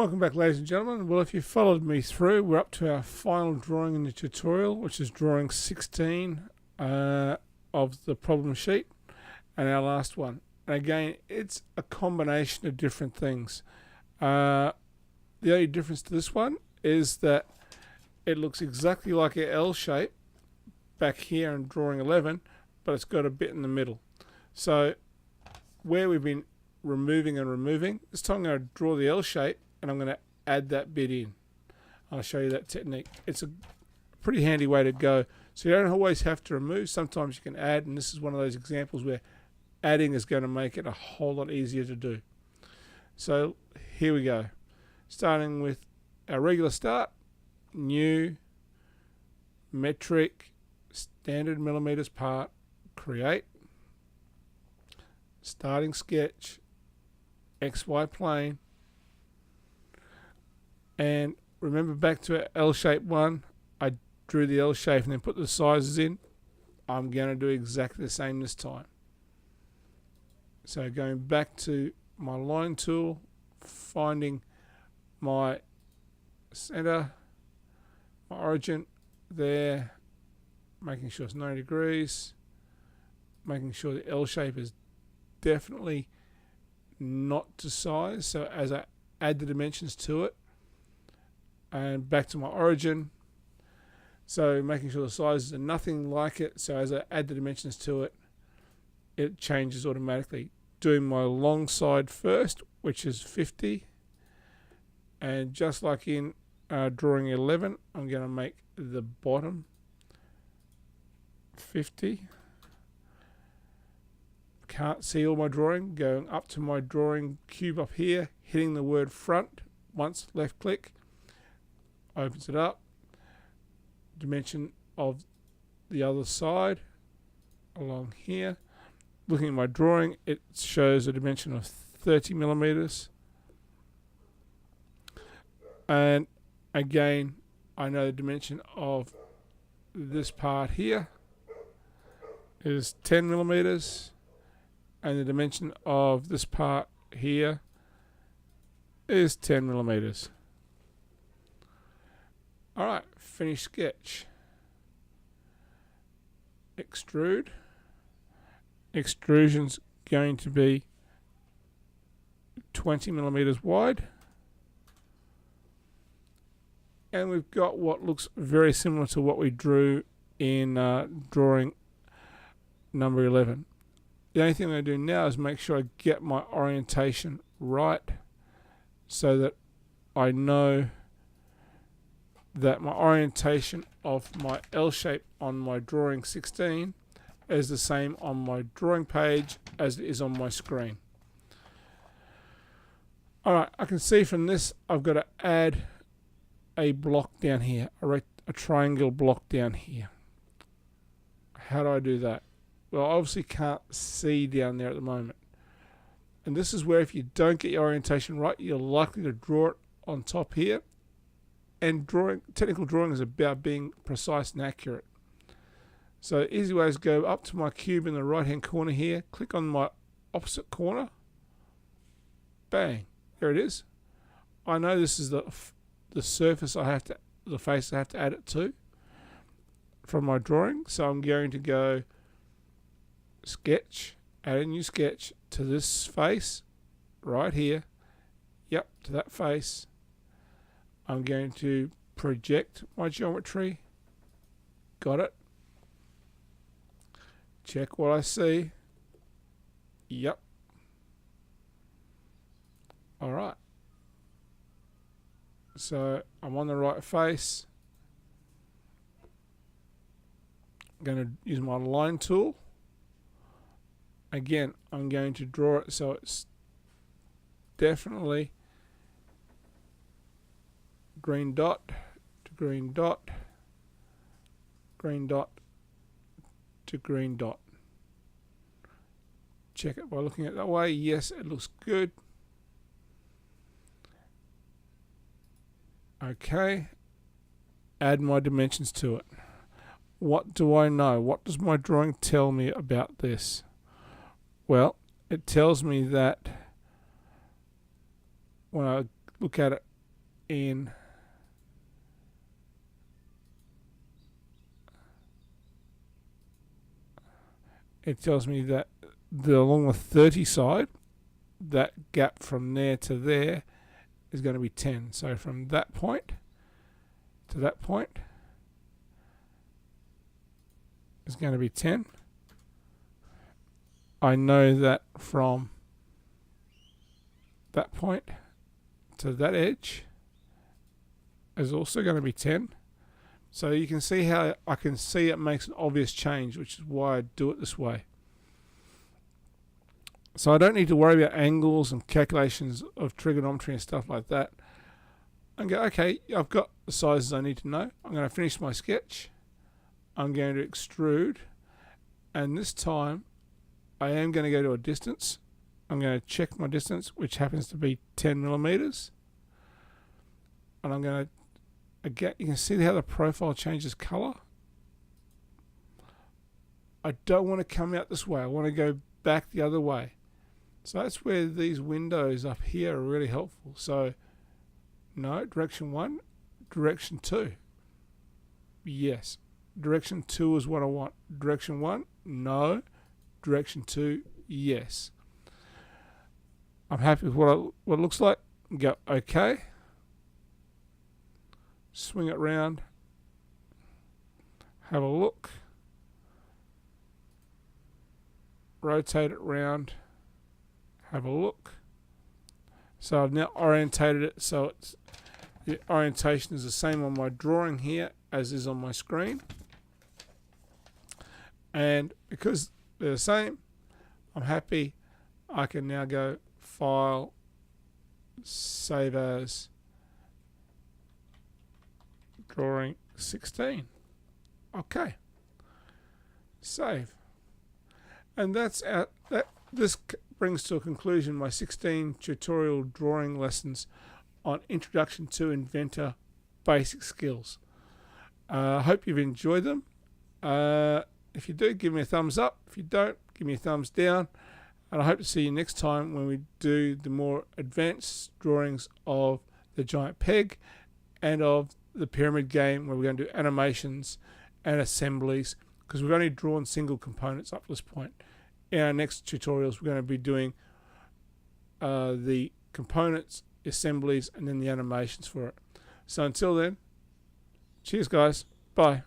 Welcome back, ladies and gentlemen. Well, if you followed me through, we're up to our final drawing in the tutorial, which is drawing 16 of the problem sheet, and our last one. And again, it's a combination of different things. The only difference to this one is that it looks exactly like an L shape back here in drawing 11, but it's got a bit in the middle. So where we've been removing and removing, this time I'm going to draw the L shape and I'm going to add that bit in. I'll show you that technique. It's a pretty handy way to go. So you don't always have to remove. Sometimes you can add, and this is one of those examples where adding is going to make it a whole lot easier to do. So here we go. Starting with our regular start, new, metric, standard millimeters part, create, starting sketch, XY plane, and remember back to our L shape one, I drew the L shape and then put the sizes in. I'm going to do exactly the same this time. So going back to my line tool, finding my center, my origin there, making sure it's 90 degrees, making sure the L shape is definitely not to size. So as I add the dimensions to it, and back to my origin, so making sure the sizes are nothing like it. So as I add the dimensions to it, it changes automatically. Doing my long side first, which is 50, and just like in drawing 11, I'm going to make the bottom 50. Can't see all my drawing. Going up to my drawing cube up here, hitting the word front once, left click, opens it up. Dimension of the other side along here. Looking at my drawing, it shows a dimension of 30 millimeters. And again, I know the dimension of this part here is 10 millimeters, and the dimension of this part here is 10 millimeters. Alright, finish sketch. Extrude. Extrusion's going to be 20 millimeters wide. And we've got what looks very similar to what we drew in drawing number 11. The only thing I'm going to do now is make sure I get my orientation right, so that I know that my orientation of my L shape on my drawing 16 is the same on my drawing page as it is on my screen. Alright, I can see from this I've got to add a block down here, a triangle block down here. How do I do that? Well, I obviously can't see down there at the moment. And this is where if you don't get your orientation right, you're likely to draw it on top here. And technical drawing is about being precise and accurate. So easy way is go up to my cube in the right hand corner here, click on my opposite corner, bang, there it is. I know this is the surface the face I have to add it to from my drawing. So I'm going to go sketch, add a new sketch to this face right here. Yep, to that face. I'm going to project my geometry. Got it. Check what I see. Yep. Alright. So I'm on the right face. I'm going to use my line tool. Again, I'm going to draw it so it's definitely green dot to green dot, green dot to green dot. Check it by looking at it that way. Yes, it looks good. Okay, add my dimensions to it. What do I know? What does my drawing tell me about this? Well, it tells me that when I look at it in it tells me that along the 30 side, that gap from there to there is going to be 10. So from that point to that point is going to be 10. I know that from that point to that edge is also going to be 10. So you can see how I can see it makes an obvious change, which is why I do it this way. So I don't need to worry about angles and calculations of trigonometry and stuff like that. I go, okay, I've got the sizes I need to know. I'm going to finish my sketch. I'm going to extrude. And this time, I am going to go to a distance. I'm going to check my distance, which happens to be 10 millimeters. And I'm going to, again, you can see how the profile changes color. I don't want to come out this way. I want to go back the other way. So that's where these windows up here are really helpful. So, no, direction 1, direction 2. Yes, direction 2 is what I want. Direction 1, no. Direction 2, yes. I'm happy with what it looks like. Go OK. Swing it round. Have a look. Rotate it round. Have a look. So I've now orientated it so it's the orientation is the same on my drawing here as is on my screen. And because they're the same, I'm happy. I can now go File, Save As, Drawing 16. Okay. Save. And that's this brings to a conclusion my 16 tutorial drawing lessons on Introduction to Inventor basic skills. I hope you've enjoyed them. If you do, give me a thumbs up. If you don't, give me a thumbs down. And I hope to see you next time when we do the more advanced drawings of the giant peg and of the pyramid game, where we're going to do animations and assemblies, because we've only drawn single components up to this point. In our next tutorials, we're going to be doing the components, assemblies, and then the animations for it. So until then, cheers guys, bye.